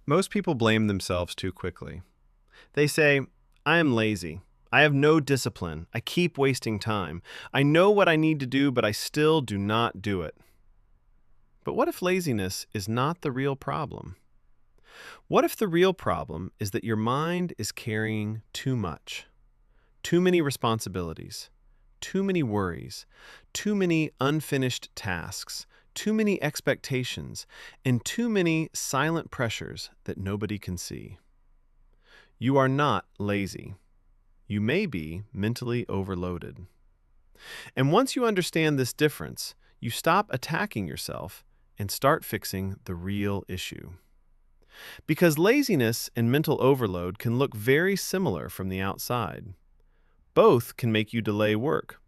Most people blame themselves too quickly. They say, I am lazy. I have no discipline. I keep wasting time. I know what I need to do, but I still do not do it. But what if laziness is not the real problem? What if the real problem is that your mind is carrying too much? Too many responsibilities, too many worries, too many unfinished tasks, too many expectations, and too many silent pressures that nobody can see. You are not lazy. You may be mentally overloaded. And once you understand this difference, you stop attacking yourself and start fixing the real issue. Because laziness and mental overload can look very similar from the outside. Both can make you delay work.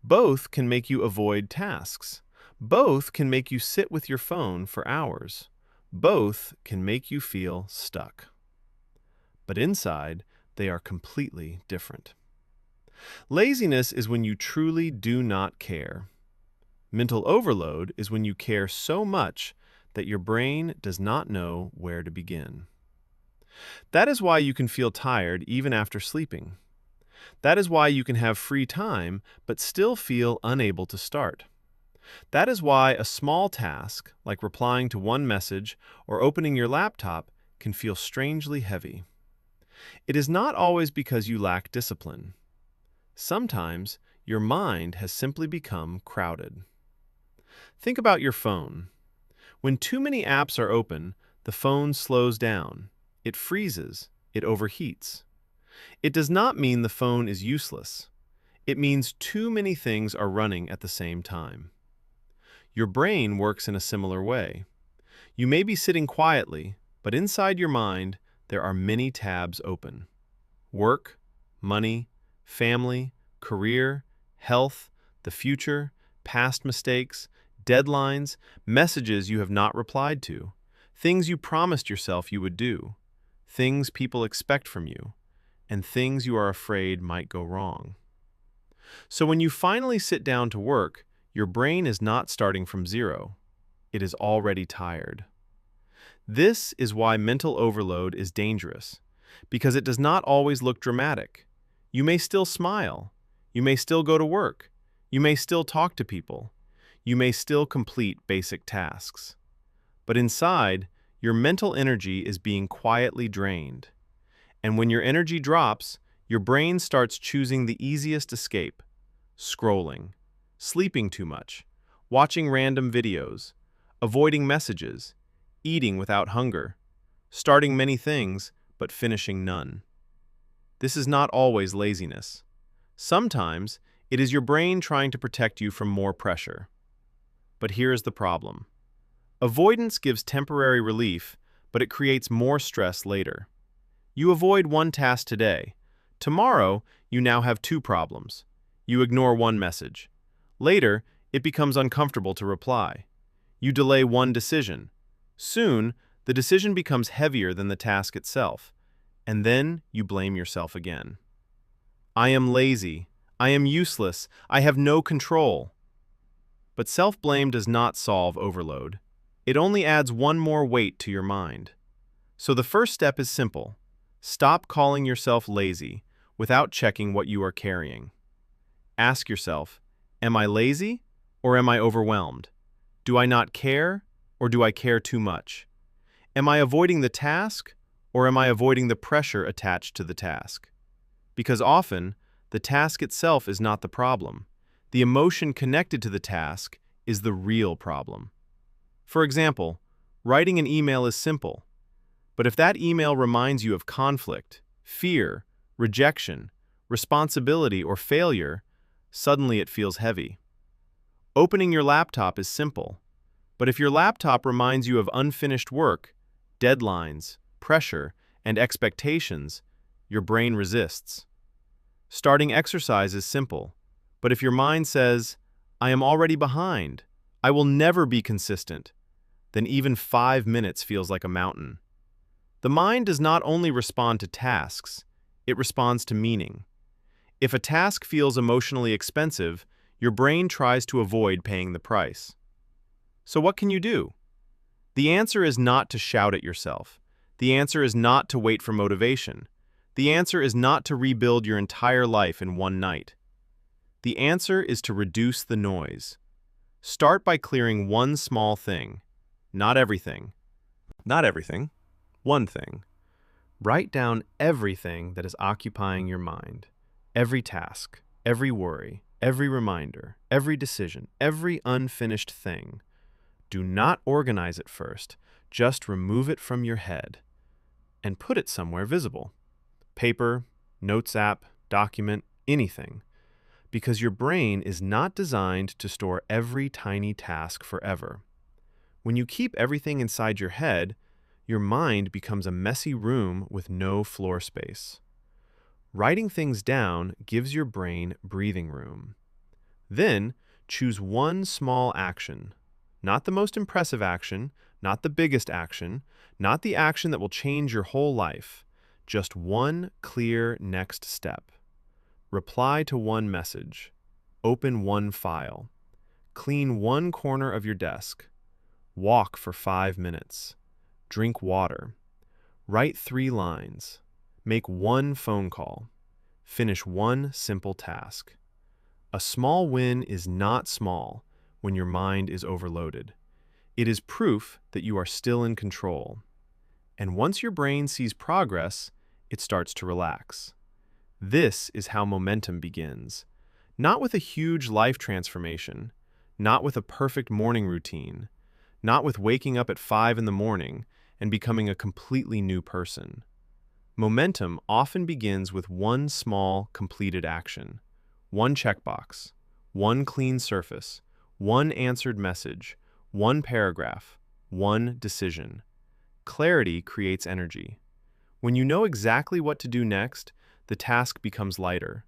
Both can make you avoid tasks. Both can make you sit with your phone for hours. Both can make you feel stuck. But inside, they are completely different. Laziness is when you truly do not care. Mental overload is when you care so much that your brain does not know where to begin. That is why you can feel tired even after sleeping. That is why you can have free time but still feel unable to start. That is why a small task, like replying to one message or opening your laptop, can feel strangely heavy. It is not always because you lack discipline. Sometimes your mind has simply become crowded. Think about your phone. When too many apps are open, the phone slows down. It freezes. It overheats. It does not mean the phone is useless. It means too many things are running at the same time. Your brain works in a similar way. You may be sitting quietly, but inside your mind, there are many tabs open. Work, money, family, career, health, the future, past mistakes, deadlines, messages you have not replied to, things you promised yourself you would do, things people expect from you, and things you are afraid might go wrong. So when you finally sit down to work, your brain is not starting from zero. It is already tired. This is why mental overload is dangerous, because it does not always look dramatic. You may still smile. You may still go to work. You may still talk to people. You may still complete basic tasks. But inside, your mental energy is being quietly drained. And when your energy drops, your brain starts choosing the easiest escape: scrolling, sleeping too much, watching random videos, avoiding messages, eating without hunger, starting many things but finishing none. This is not always laziness. Sometimes it is your brain trying to protect you from more pressure. But here is the problem. Avoidance gives temporary relief, but it creates more stress later. You avoid one task today. Tomorrow, you now have two problems. You ignore one message. Later, it becomes uncomfortable to reply. You delay one decision. Soon, the decision becomes heavier than the task itself, and then you blame yourself again. I am lazy. I am useless. I have no control. But self-blame does not solve overload. It only adds one more weight to your mind. So the first step is simple. Stop calling yourself lazy without checking what you are carrying. Ask yourself, am I lazy or am I overwhelmed? Do I not care or do I care too much? Am I avoiding the task or am I avoiding the pressure attached to the task? Because often, the task itself is not the problem. The emotion connected to the task is the real problem. For example, writing an email is simple, but if that email reminds you of conflict, fear, rejection, responsibility, or failure, suddenly it feels heavy. Opening your laptop is simple, but if your laptop reminds you of unfinished work, deadlines, pressure, and expectations, your brain resists. Starting exercise is simple, but if your mind says, I am already behind, I will never be consistent, then even 5 minutes feels like a mountain. The mind does not only respond to tasks, it responds to meaning. If a task feels emotionally expensive, your brain tries to avoid paying the price. So what can you do? The answer is not to shout at yourself. The answer is not to wait for motivation. The answer is not to rebuild your entire life in one night. The answer is to reduce the noise. Start by clearing one small thing. Not everything. Not everything. One thing. Write down everything that is occupying your mind. Every task, every worry, every reminder, every decision, every unfinished thing. Do not organize it first. Just remove it from your head and put it somewhere visible. Paper, notes app, document, anything. Because your brain is not designed to store every tiny task forever. When you keep everything inside your head, your mind becomes a messy room with no floor space. Writing things down gives your brain breathing room. Then, choose one small action. Not the most impressive action, not the biggest action, not the action that will change your whole life. Just one clear next step. Reply to one message. Open one file. Clean one corner of your desk. Walk for 5 minutes. Drink water. Write 3 lines. Make one phone call. Finish one simple task. A small win is not small when your mind is overloaded. It is proof that you are still in control. And once your brain sees progress, it starts to relax. This is how momentum begins. Not with a huge life transformation, not with a perfect morning routine, not with waking up at 5 in the morning and becoming a completely new person. Momentum often begins with one small, completed action. One checkbox, one clean surface, one answered message, one paragraph, one decision. Clarity creates energy. When you know exactly what to do next, the task becomes lighter.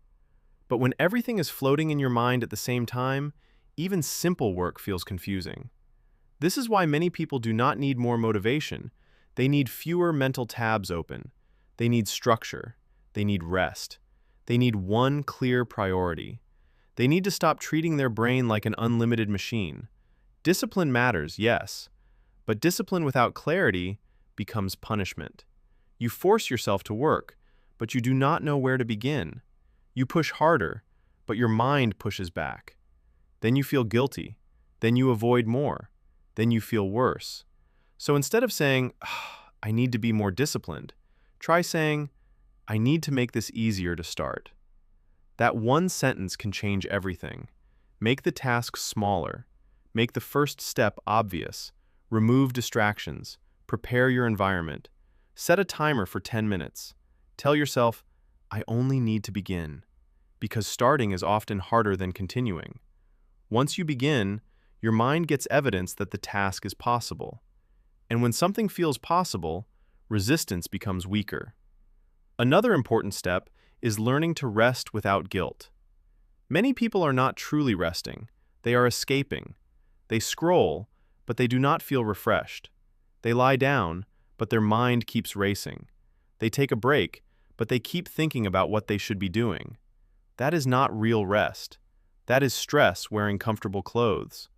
But when everything is floating in your mind at the same time, even simple work feels confusing. This is why many people do not need more motivation. They need fewer mental tabs open. They need structure. They need rest. They need one clear priority. They need to stop treating their brain like an unlimited machine. Discipline matters, yes, but discipline without clarity becomes punishment. You force yourself to work, but you do not know where to begin. You push harder, but your mind pushes back. Then you feel guilty. Then you avoid more. Then you feel worse. So instead of saying, I need to be more disciplined, try saying, I need to make this easier to start. That one sentence can change everything. Make the task smaller. Make the first step obvious. Remove distractions. Prepare your environment. Set a timer for 10 minutes. Tell yourself, I only need to begin. Because starting is often harder than continuing. Once you begin, your mind gets evidence that the task is possible. And when something feels possible, resistance becomes weaker. Another important step is learning to rest without guilt. Many people are not truly resting. They are escaping. They scroll, but they do not feel refreshed. They lie down, but their mind keeps racing. They take a break, but they keep thinking about what they should be doing. That is not real rest. That is stress wearing comfortable clothes.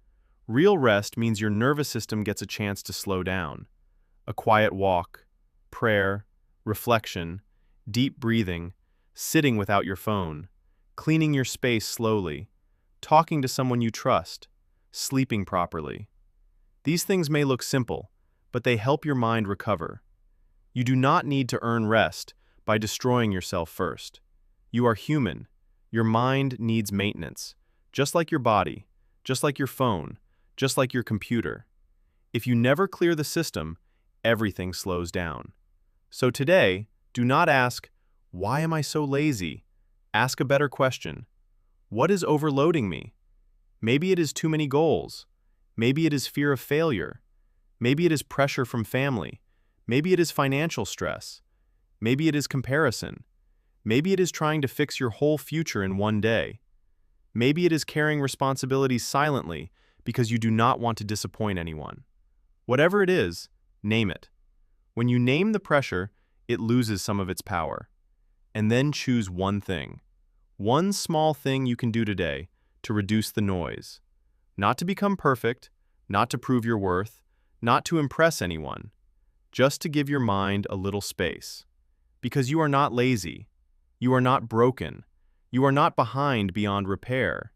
Real rest means your nervous system gets a chance to slow down. A quiet walk, prayer, reflection, deep breathing, sitting without your phone, cleaning your space slowly, talking to someone you trust, sleeping properly. These things may look simple, but they help your mind recover. You do not need to earn rest by destroying yourself first. You are human. Your mind needs maintenance, just like your body, just like your phone, just like your computer. If you never clear the system, everything slows down. So today, do not ask, why am I so lazy? Ask a better question. What is overloading me? Maybe it is too many goals. Maybe it is fear of failure. Maybe it is pressure from family. Maybe it is financial stress. Maybe it is comparison. Maybe it is trying to fix your whole future in one day. Maybe it is carrying responsibilities silently because you do not want to disappoint anyone. Whatever it is, name it. When you name the pressure, it loses some of its power. And then choose one thing. One small thing you can do today to reduce the noise. Not to become perfect, not to prove your worth, not to impress anyone. just to give your mind a little space. Because you are not lazy. You are not broken. You are not behind beyond repair.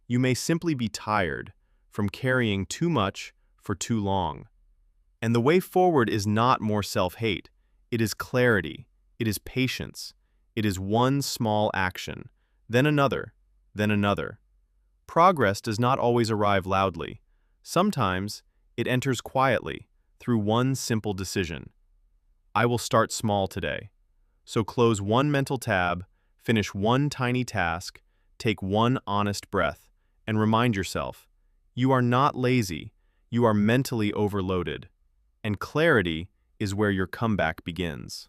You may simply be tired from carrying too much for too long. And the way forward is not more self-hate. It is clarity. It is patience. It is one small action, then another, then another. Progress does not always arrive loudly. Sometimes it enters quietly through one simple decision. I will start small today. So close one mental tab, finish one tiny task, take one honest breath, and remind yourself, you are not lazy, you are mentally overloaded. And clarity is where your comeback begins.